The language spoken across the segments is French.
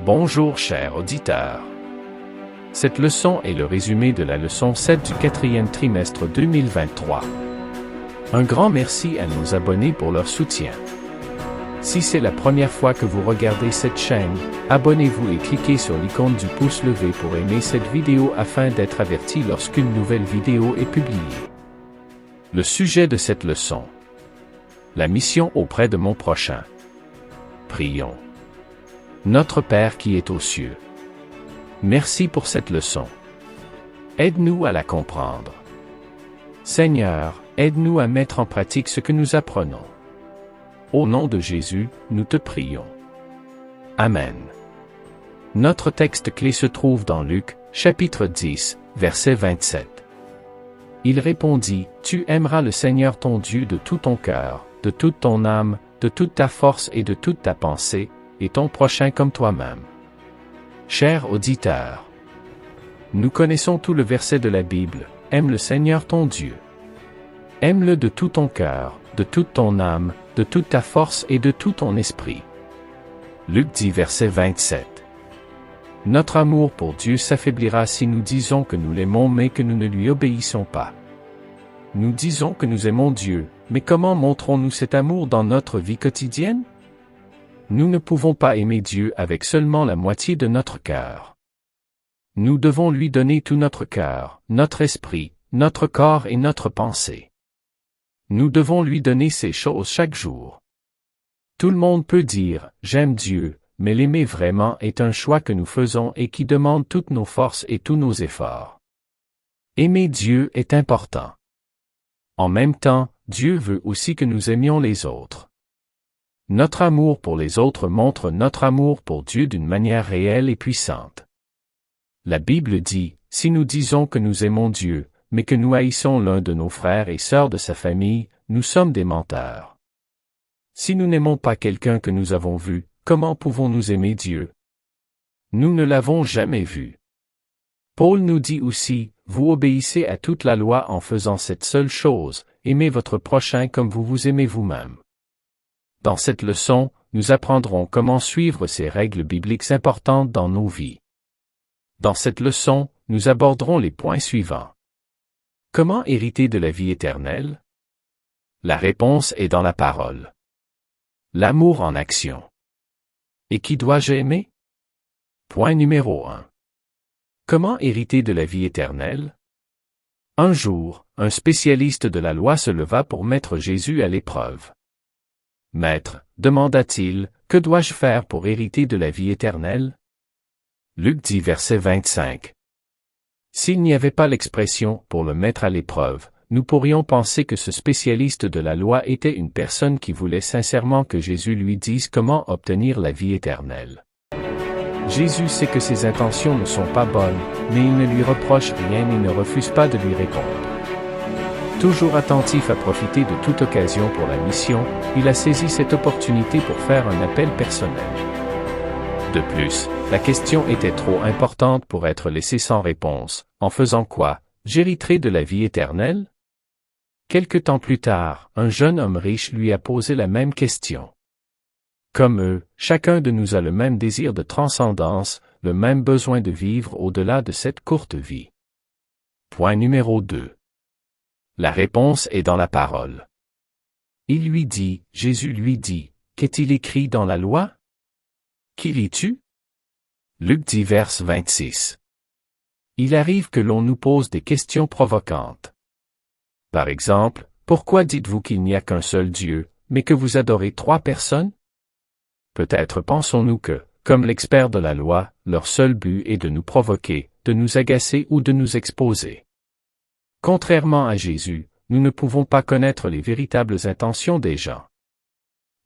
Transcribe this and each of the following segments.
Bonjour chers auditeurs. Cette leçon est le résumé de la leçon 7 du 4e trimestre 2023. Un grand merci à nos abonnés pour leur soutien. Si c'est la première fois que vous regardez cette chaîne, abonnez-vous et cliquez sur l'icône du pouce levé pour aimer cette vidéo afin d'être averti lorsqu'une nouvelle vidéo est publiée. Le sujet de cette leçon. La mission auprès de mon prochain. Prions. Notre Père qui est aux cieux. Merci pour cette leçon. Aide-nous à la comprendre. Seigneur, aide-nous à mettre en pratique ce que nous apprenons. Au nom de Jésus, nous te prions. Amen. Notre texte clé se trouve dans Luc, chapitre 10, verset 27. Il répondit, « Tu aimeras le Seigneur ton Dieu de tout ton cœur, de toute ton âme, de toute ta force et de toute ta pensée, et ton prochain comme toi-même. » Chers auditeurs, nous connaissons tout le verset de la Bible, « Aime le Seigneur ton Dieu. » Aime-le de tout ton cœur, de toute ton âme, de toute ta force et de tout ton esprit. Luc 10 verset 27. Notre amour pour Dieu s'affaiblira si nous disons que nous l'aimons mais que nous ne lui obéissons pas. Nous disons que nous aimons Dieu, mais comment montrons-nous cet amour dans notre vie quotidienne? Nous ne pouvons pas aimer Dieu avec seulement la moitié de notre cœur. Nous devons lui donner tout notre cœur, notre esprit, notre corps et notre pensée. Nous devons lui donner ces choses chaque jour. Tout le monde peut dire « J'aime Dieu », mais l'aimer vraiment est un choix que nous faisons et qui demande toutes nos forces et tous nos efforts. Aimer Dieu est important. En même temps, Dieu veut aussi que nous aimions les autres. Notre amour pour les autres montre notre amour pour Dieu d'une manière réelle et puissante. La Bible dit, si nous disons que nous aimons Dieu, mais que nous haïssons l'un de nos frères et sœurs de sa famille, nous sommes des menteurs. Si nous n'aimons pas quelqu'un que nous avons vu, comment pouvons-nous aimer Dieu? Nous ne l'avons jamais vu. Paul nous dit aussi, vous obéissez à toute la loi en faisant cette seule chose, aimez votre prochain comme vous vous aimez vous-même. Dans cette leçon, nous apprendrons comment suivre ces règles bibliques importantes dans nos vies. Dans cette leçon, nous aborderons les points suivants. Comment hériter de la vie éternelle? La réponse est dans la parole. L'amour en action. Et qui dois-je aimer? Point numéro 1. Comment hériter de la vie éternelle? Un jour, un spécialiste de la loi se leva pour mettre Jésus à l'épreuve. « Maître, demanda-t-il, que dois-je faire pour hériter de la vie éternelle? » Luc 10 verset 25. S'il n'y avait pas l'expression « pour le mettre à l'épreuve », nous pourrions penser que ce spécialiste de la loi était une personne qui voulait sincèrement que Jésus lui dise comment obtenir la vie éternelle. Jésus sait que ses intentions ne sont pas bonnes, mais il ne lui reproche rien et ne refuse pas de lui répondre. Toujours attentif à profiter de toute occasion pour la mission, il a saisi cette opportunité pour faire un appel personnel. De plus, la question était trop importante pour être laissée sans réponse. En faisant quoi, j'hériterai de la vie éternelle? Quelque temps plus tard, un jeune homme riche lui a posé la même question. Comme eux, chacun de nous a le même désir de transcendance, le même besoin de vivre au-delà de cette courte vie. Point numéro 2. La réponse est dans la parole. Jésus lui dit, qu'est-il écrit dans la loi? Qui lis-tu? Luc 10 verset 26. Il arrive que l'on nous pose des questions provocantes. Par exemple, pourquoi dites-vous qu'il n'y a qu'un seul Dieu, mais que vous adorez 3 personnes? Peut-être pensons-nous que, comme l'expert de la loi, leur seul but est de nous provoquer, de nous agacer ou de nous exposer. Contrairement à Jésus, nous ne pouvons pas connaître les véritables intentions des gens.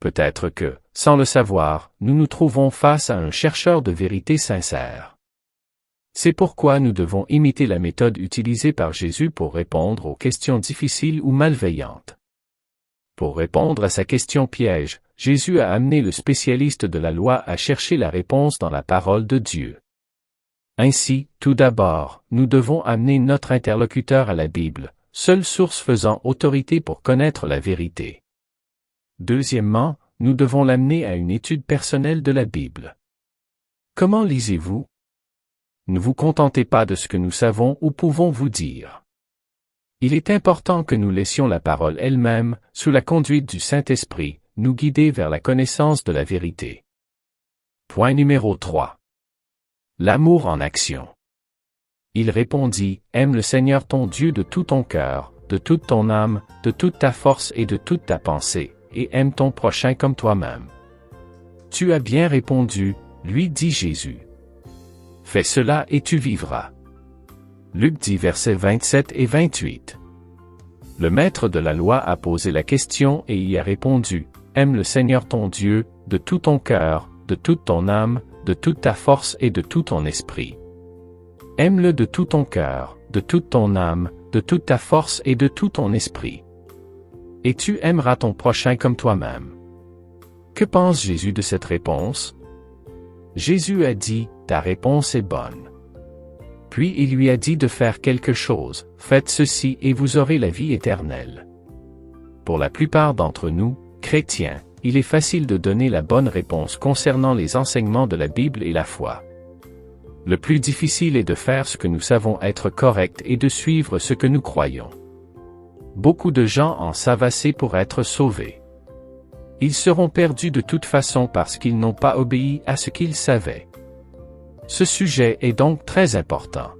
Peut-être que, sans le savoir, nous nous trouvons face à un chercheur de vérité sincère. C'est pourquoi nous devons imiter la méthode utilisée par Jésus pour répondre aux questions difficiles ou malveillantes. Pour répondre à sa question piège, Jésus a amené le spécialiste de la loi à chercher la réponse dans la parole de Dieu. Ainsi, tout d'abord, nous devons amener notre interlocuteur à la Bible, seule source faisant autorité pour connaître la vérité. Deuxièmement, nous devons l'amener à une étude personnelle de la Bible. Comment lisez-vous? Ne vous contentez pas de ce que nous savons ou pouvons vous dire. Il est important que nous laissions la parole elle-même, sous la conduite du Saint-Esprit, nous guider vers la connaissance de la vérité. Point numéro 3. L'amour en action. Il répondit, « Aime le Seigneur ton Dieu de tout ton cœur, de toute ton âme, de toute ta force et de toute ta pensée, et aime ton prochain comme toi-même. » Tu as bien répondu, lui dit Jésus. Fais cela et tu vivras. Luc 10 versets 27 et 28. Le maître de la loi a posé la question et y a répondu, « Aime le Seigneur ton Dieu, de tout ton cœur, de toute ton âme, de toute ta force et de tout ton esprit. » Aime-le de tout ton cœur, de toute ton âme, de toute ta force et de tout ton esprit. Et tu aimeras ton prochain comme toi-même. Que pense Jésus de cette réponse? Jésus a dit, « Ta réponse est bonne. » Puis il lui a dit de faire quelque chose, « Faites ceci et vous aurez la vie éternelle. » Pour la plupart d'entre nous, chrétiens, il est facile de donner la bonne réponse concernant les enseignements de la Bible et la foi. Le plus difficile est de faire ce que nous savons être correct et de suivre ce que nous croyons. Beaucoup de gens en savent assez pour être sauvés. Ils seront perdus de toute façon parce qu'ils n'ont pas obéi à ce qu'ils savaient. Ce sujet est donc très important.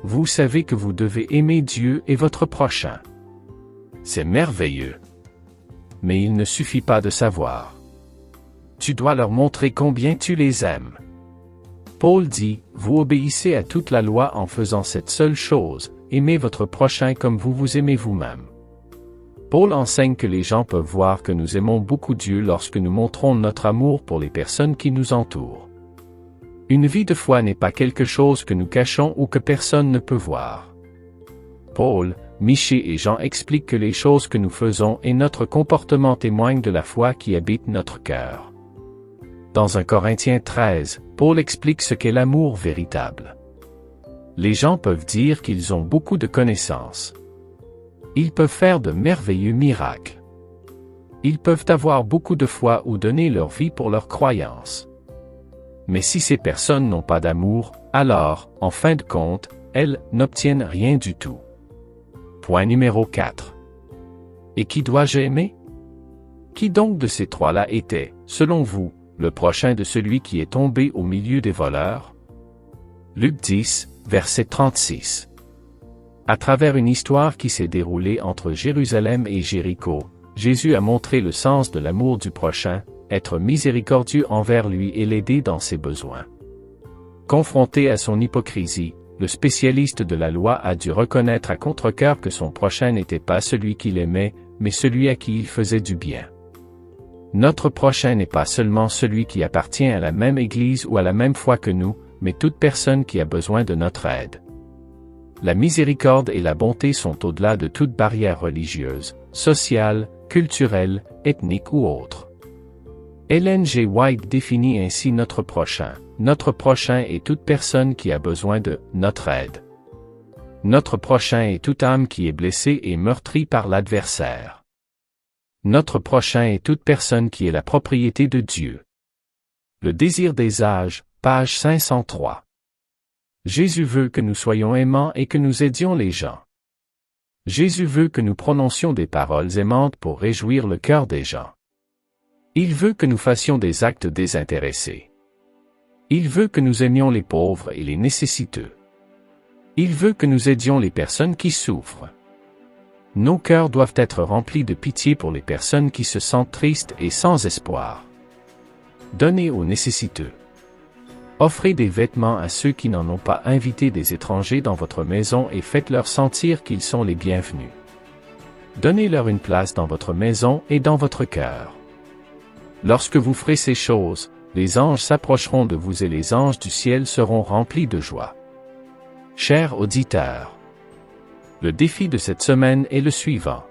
Vous savez que vous devez aimer Dieu et votre prochain. C'est merveilleux. Mais il ne suffit pas de savoir. Tu dois leur montrer combien tu les aimes. Paul dit, « Vous obéissez à toute la loi en faisant cette seule chose, aimez votre prochain comme vous vous aimez vous-même. » Paul enseigne que les gens peuvent voir que nous aimons beaucoup Dieu lorsque nous montrons notre amour pour les personnes qui nous entourent. Une vie de foi n'est pas quelque chose que nous cachons ou que personne ne peut voir. Paul, Michée et Jean expliquent que les choses que nous faisons et notre comportement témoignent de la foi qui habite notre cœur. Dans 1 Corinthiens 13, Paul explique ce qu'est l'amour véritable. Les gens peuvent dire qu'ils ont beaucoup de connaissances. Ils peuvent faire de merveilleux miracles. Ils peuvent avoir beaucoup de foi ou donner leur vie pour leurs croyances. Mais si ces personnes n'ont pas d'amour, alors, en fin de compte, elles n'obtiennent rien du tout. Point numéro 4. Et qui dois-je aimer? Qui donc de ces trois-là était, selon vous, le prochain de celui qui est tombé au milieu des voleurs? Luc 10, verset 36. À travers une histoire qui s'est déroulée entre Jérusalem et Jéricho, Jésus a montré le sens de l'amour du prochain, être miséricordieux envers lui et l'aider dans ses besoins. Confronté à son hypocrisie, le spécialiste de la loi a dû reconnaître à contre-cœur que son prochain n'était pas celui qu'il aimait, mais celui à qui il faisait du bien. Notre prochain n'est pas seulement celui qui appartient à la même Église ou à la même foi que nous, mais toute personne qui a besoin de notre aide. La miséricorde et la bonté sont au-delà de toute barrière religieuse, sociale, culturelle, ethnique ou autre. Ellen G. White définit ainsi notre prochain. Notre prochain est toute personne qui a besoin de notre aide. Notre prochain est toute âme qui est blessée et meurtrie par l'adversaire. Notre prochain est toute personne qui est la propriété de Dieu. Le désir des âges, page 503. Jésus veut que nous soyons aimants et que nous aidions les gens. Jésus veut que nous prononcions des paroles aimantes pour réjouir le cœur des gens. Il veut que nous fassions des actes désintéressés. Il veut que nous aimions les pauvres et les nécessiteux. Il veut que nous aidions les personnes qui souffrent. Nos cœurs doivent être remplis de pitié pour les personnes qui se sentent tristes et sans espoir. Donnez aux nécessiteux. Offrez des vêtements à ceux qui n'en ont pas. Invitez des étrangers dans votre maison et faites-leur sentir qu'ils sont les bienvenus. Donnez-leur une place dans votre maison et dans votre cœur. Lorsque vous ferez ces choses, les anges s'approcheront de vous et les anges du ciel seront remplis de joie. Chers auditeurs, le défi de cette semaine est le suivant.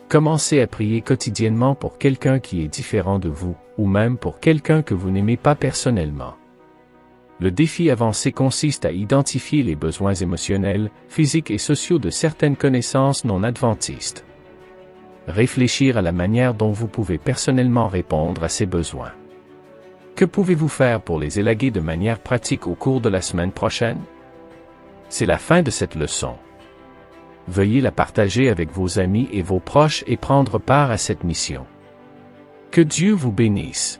Commencez à prier quotidiennement pour quelqu'un qui est différent de vous, ou même pour quelqu'un que vous n'aimez pas personnellement. Le défi avancé consiste à identifier les besoins émotionnels, physiques et sociaux de certaines connaissances non adventistes. Réfléchir à la manière dont vous pouvez personnellement répondre à ces besoins. Que pouvez-vous faire pour les élaguer de manière pratique au cours de la semaine prochaine? C'est la fin de cette leçon. Veuillez la partager avec vos amis et vos proches et prendre part à cette mission. Que Dieu vous bénisse.